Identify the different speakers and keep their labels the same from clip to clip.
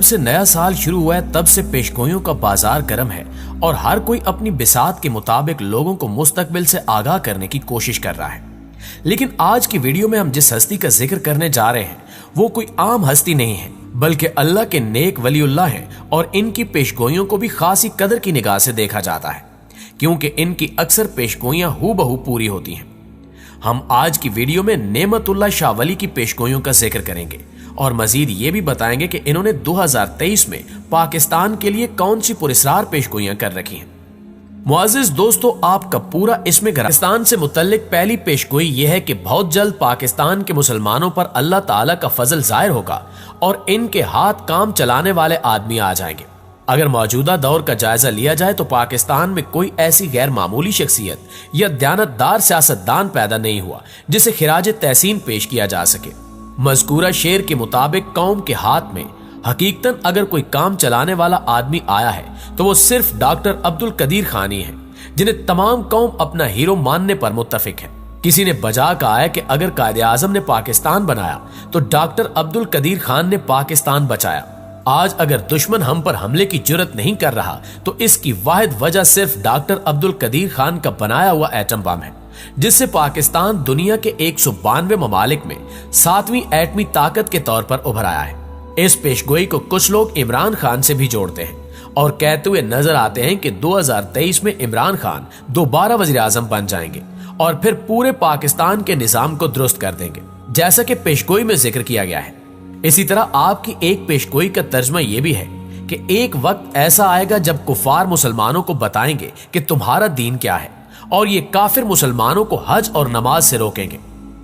Speaker 1: से नया साल शुरू हुआ है तब से पेशगोइयों का बाजार गर्म है और हर कोई अपनी बिसात के मुताबिक लोगों को मुस्तकबिल से आगाह करने की कोशिश कर रहा है। लेकिन आज की वीडियो में हम जिस हस्ती का जिक्र करने जा रहे हैं वो कोई आम हस्ती नहीं है, बल्कि अल्लाह के नेक वलीउल्लाह हैं और इनकी पेशगोइयों को भी खासी कदर की निगाह से देखा जाता है, क्योंकि इनकी अक्सर पेशगोइयां हूबहू पूरी होती हैं। हम आज की वीडियो में नेमतुल्लाह शाह वली की पेशगोइयों का जिक्र करेंगे और मजीद ये भी बताएंगे कि इन्होंने 2023 में पाकिस्तान के लिए कौन सी पुरस्कार पेशगोइयां कर रखी हैं। मुअज़्ज़िज़ दोस्तों, आपका पूरा इसमें पाकिस्तान से मुतल्लिक पहली पेशगोई यह है कि बहुत जल्द पाकिस्तान के मुसलमानों पर अल्लाह ताला का फजल जाहिर होगा और इनके हाथ काम चलाने वाले आदमी आ जाएंगे। अगर मौजूदा दौर का जायजा लिया जाए तो पाकिस्तान में कोई ऐसी गैर मामूली शख्सियत या दयानतदार सियासतदान पैदा नहीं हुआ जिसे खिराज तहसीन पेश किया जा सके। मज़कूरा शेर के मुताबिक कौम के हाथ में हकीकतन अगर कोई काम चलाने वाला आदमी आया है तो वो सिर्फ डॉक्टर अब्दुल कदीर खान ही है, जिन्हें तमाम कौम अपना हीरो मानने पर मुत्तफिक है। किसी ने बजा कहा है कि अगर कायदे आजम ने पाकिस्तान बनाया तो डॉक्टर अब्दुल कदीर खान ने पाकिस्तान बचाया। आज अगर दुश्मन हम पर हमले की जुर्रत नहीं कर रहा तो इसकी वाहिद वजह सिर्फ डॉक्टर अब्दुल कदीर खान का बनाया हुआ एटम बम है, जिससे पाकिस्तान दुनिया के 192 ममालिक में 7वीं एटमी ताकत के तौर पर उभर आया है। इस पेशगोई को कुछ लोग इमरान खान से भी जोड़ते हैं और कहते हुए नजर आते हैं कि 2023 में इमरान खान दोबारा वजीर आजम बन जाएंगे और फिर पूरे पाकिस्तान के निजाम को दुरुस्त कर देंगे, जैसा कि पेशगोई में जिक्र किया गया है। इसी तरह आपकी एक पेशगोई का तर्जमा यह भी है कि एक वक्त ऐसा आएगा जब कुफार मुसलमानों को बताएंगे कि तुम्हारा दीन क्या है और ये काफिर मुसलमानों को हज और नमाज से रोकेंगे।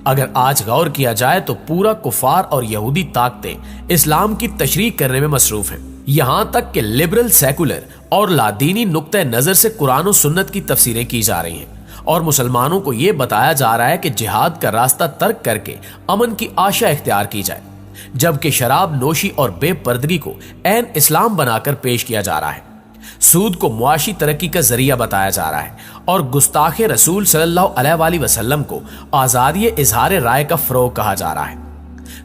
Speaker 1: अगर आज गौर किया जाए तो पूरा कुफार और यहूदी ताकतें इस्लाम की तशरीह करने में मसरूफ हैं। यहां तक कि लिबरल, सेकुलर और लादीनी नुक्ते नजर से कुरान और सुन्नत की तफसीरें की जा रही हैं और मुसलमानों को यह बताया जा रहा है कि जिहाद का रास्ता तर्क करके अमन की आशा इख्तियार की जाए, जबकि शराब नोशी और बेपर्दगी को ऐन इस्लाम बनाकर पेश किया जा रहा है। सूद को मुआशी तरक्की का जरिया बताया जा रहा है और गुस्ताखे रसूल सल्लल्लाहु अलैहि वसल्लम को आजादी इजहार राय का फरोग कहा जा रहा है।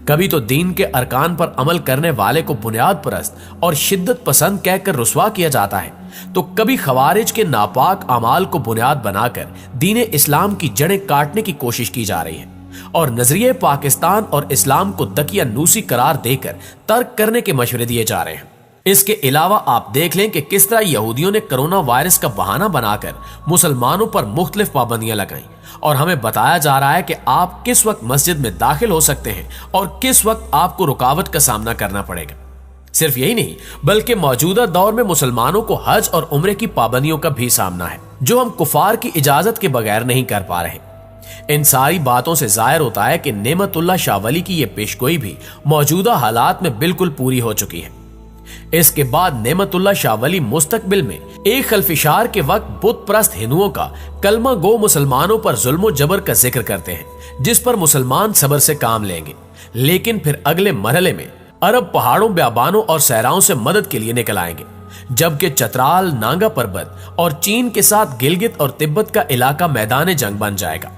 Speaker 1: कभी तो दीन के अरकान पर अमल करने वाले को बुनियाद परस्त और शिद्दत पसंद कहकर रुस्वा किया जाता है, तो कभी खवारिज के नापाक अमाल को बुनियाद बनाकर दीन इस्लाम की जड़ें काटने की कोशिश की जा रही है और नजरिए पाकिस्तान और इस्लाम को दकिया नूसी करार देकर तर्क करने के मशवरे दिए जा रहे हैं। इसके अलावा आप देख लें कि किस तरह यहूदियों ने कोरोना वायरस का बहाना बनाकर मुसलमानों पर मुख्तलिफ पाबंदियां लगाई और हमें बताया जा रहा है कि आप किस वक्त मस्जिद में दाखिल हो सकते हैं और किस वक्त आपको रुकावट का सामना करना पड़ेगा। सिर्फ यही नहीं, बल्कि मौजूदा दौर में मुसलमानों को हज और उम्रे की पाबंदियों का भी सामना है, जो हम कुफार की इजाजत के बगैर नहीं कर पा रहे। इन सारी बातों से जाहिर होता है कि नेमतुल्लाह शाह वली की यह पेशगोई भी मौजूदा हालात में बिल्कुल पूरी हो चुकी है। इसके बाद नेमतुल्लाह शाह वली मुस्तकबिल में एक खल्फिशार के वक्त बुत परस्त हिंदुओं का कलमा गो मुसलमानों पर जुल्म जबर का जिक्र करते हैं, जिस पर मुसलमान सबर से काम लेंगे, लेकिन फिर अगले मरहले में अरब पहाड़ों, ब्याबानों और सहराओं से मदद के लिए निकल आएंगे, जबकि चतराल, नांगा पर्वत और चीन के साथ गिलगित और तिब्बत का इलाका मैदान जंग बन जाएगा।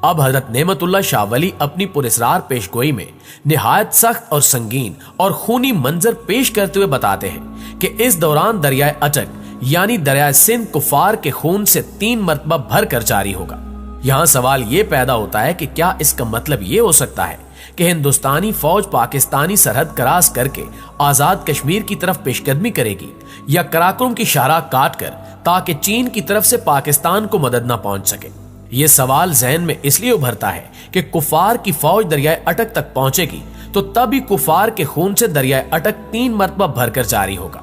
Speaker 1: अब हजरत नेमतुल्लाह शाह वली अपनी पुरस्कार पेशगोई में निहायत सख्त और संगीन और खूनी मंजर पेश करते हुए बताते हैं कि इस दौरान दरियाए अटक यानी दरियाए सिंध कुफार के खून से 3 मरतबा भर कर जारी होगा। यहाँ सवाल ये पैदा होता है कि क्या इसका मतलब ये हो सकता है कि हिंदुस्तानी फौज पाकिस्तानी सरहद क्रॉस करके आजाद कश्मीर की तरफ पेशकदमी करेगी या कराकुरम की शाहराह काट कर ताकि चीन की तरफ से पाकिस्तान को मदद न पहुंच सके। ये सवाल जहन में इसलिए उभरता है कि कुफार की फौज दरियाए अटक तक पहुंचेगी तो तभी कुफार के खून से दरियाए अटक 3 मरतबा भरकर जारी होगा।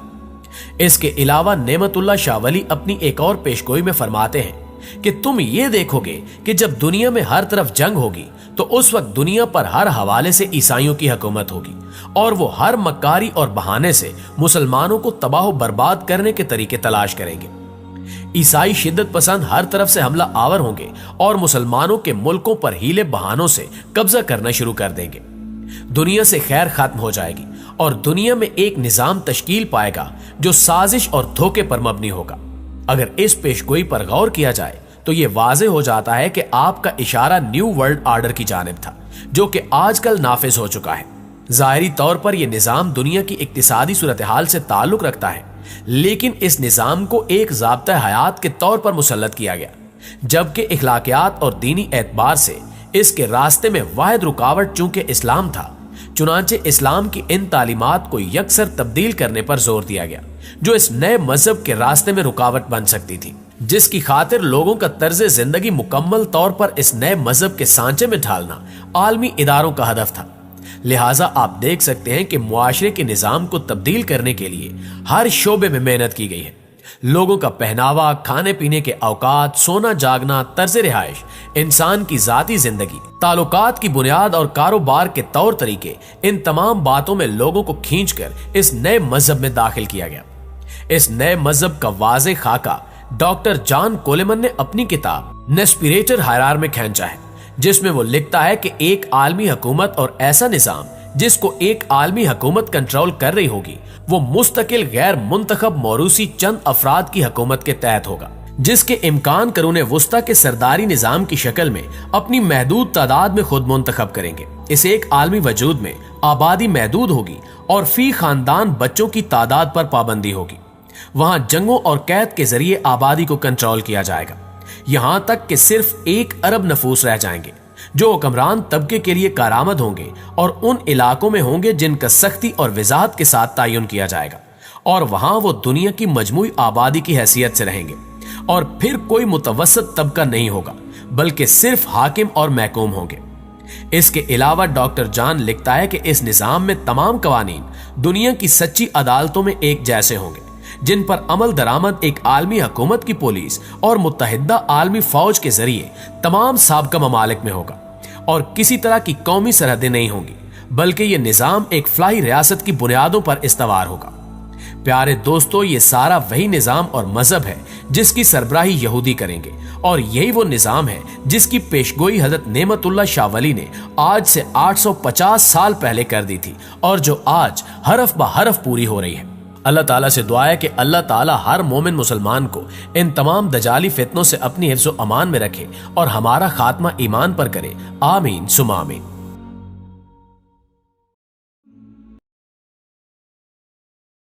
Speaker 1: इसके अलावा नेमतुल्लाह शाह वली अपनी एक और पेशगोई में फरमाते हैं कि तुम ये देखोगे कि जब दुनिया में हर तरफ जंग होगी तो उस वक्त दुनिया पर हर हवाले से ईसाइयों की हुकूमत होगी और वो हर मक्कारी और बहाने से मुसलमानों को तबाह बर्बाद करने के तरीके तलाश करेंगे। ईसाई शिद्दत पसंद हर तरफ से हमला आवर होंगे और मुसलमानों के मुल्कों पर हीले बहानों से कब्जा करना शुरू कर देंगे। दुनिया से खैर खत्म हो जाएगी और दुनिया में एक निजाम तश्कील पाएगा जो साजिश और धोखे पर मबनी होगा। अगर इस पेशगोई पर गौर किया जाए तो यह वाज़ेह हो जाता है कि आपका इशारा न्यू वर्ल्ड ऑर्डर की जानिब था, जो कि आजकल नाफिज हो चुका है। ظاہری طور پر یہ نظام دنیا کی اقتصادی صورتحال سے تعلق رکھتا ہے، لیکن اس نظام کو ایک ضابطہ حیات کے طور پر مسلط کیا گیا، جبکہ اخلاقیات اور دینی اعتبار سے اس کے راستے میں واحد رکاوٹ چونکہ اسلام تھا، چنانچہ اسلام کی ان تعلیمات کو یکسر تبدیل کرنے پر زور دیا گیا جو اس نئے مذہب کے راستے میں رکاوٹ بن سکتی تھی، جس کی خاطر لوگوں کا طرز زندگی مکمل طور پر اس نئے مذہب کے سانچے میں ڈھالنا عالمی اداروں کا ہدف تھا۔ لہٰذا آپ دیکھ سکتے ہیں کہ معاشرے کے نظام کو تبدیل کرنے کے لیے ہر شعبے میں محنت کی گئی ہے۔ لوگوں کا پہناوا، کھانے پینے کے اوقات، سونا جاگنا، طرز رہائش، انسان کی ذاتی زندگی، تعلقات کی بنیاد اور کاروبار کے طور طریقے، ان تمام باتوں میں لوگوں کو کھینچ کر اس نئے مذہب میں داخل کیا گیا۔ اس نئے مذہب کا واضح خاکہ ڈاکٹر جان کولمان نے اپنی کتاب نیسپریٹر ہائرار میں کھینچا ہے، جس میں وہ لکھتا ہے کہ ایک عالمی حکومت اور ایسا نظام جس کو ایک عالمی حکومت کنٹرول کر رہی ہوگی وہ مستقل غیر منتخب موروثی چند افراد کی حکومت کے تحت ہوگا، جس کے امکان قرون وسطیٰ کے سرداری نظام کی شکل میں اپنی محدود تعداد میں خود منتخب کریں گے۔ اس ایک عالمی وجود میں آبادی محدود ہوگی اور فی خاندان بچوں کی تعداد پر پابندی ہوگی۔ وہاں جنگوں اور قید کے ذریعے آبادی کو کنٹرول کیا جائے گا، یہاں تک کہ صرف 1 ارب نفوس رہ جائیں گے جو حکمران طبقے کے لیے کارآمد ہوں گے اور ان علاقوں میں ہوں گے جن کا سختی اور وضاحت کے ساتھ تعین کیا جائے گا، اور وہاں وہ دنیا کی مجموعی آبادی کی حیثیت سے رہیں گے، اور پھر کوئی متوسط طبقہ نہیں ہوگا بلکہ صرف حاکم اور محکوم ہوں گے۔ اس کے علاوہ ڈاکٹر جان لکھتا ہے کہ اس نظام میں تمام قوانین دنیا کی سچی عدالتوں میں ایک جیسے ہوں گے، جن پر عمل درآمد ایک عالمی حکومت کی پولیس اور متحدہ عالمی فوج کے ذریعے تمام سابقہ ممالک میں ہوگا، اور کسی طرح کی قومی سرحدیں نہیں ہوں گی بلکہ یہ نظام ایک فلاحی ریاست کی بنیادوں پر استوار ہوگا۔ پیارے دوستو، یہ سارا وہی نظام اور مذہب ہے جس کی سربراہی یہودی کریں گے، اور یہی وہ نظام ہے جس کی پیشگوئی حضرت نعمت اللہ شاہ ولی نے آج سے 850 سال پہلے کر دی تھی، اور جو آج حرف بہ حرف پوری ہو رہی ہے۔ اللہ تعالیٰ سے دعا ہے کہ اللہ تعالیٰ ہر مومن مسلمان کو ان تمام دجالی فتنوں سے اپنی حفظ و امان میں رکھے اور ہمارا خاتمہ ایمان پر کرے۔ آمین ثم آمین۔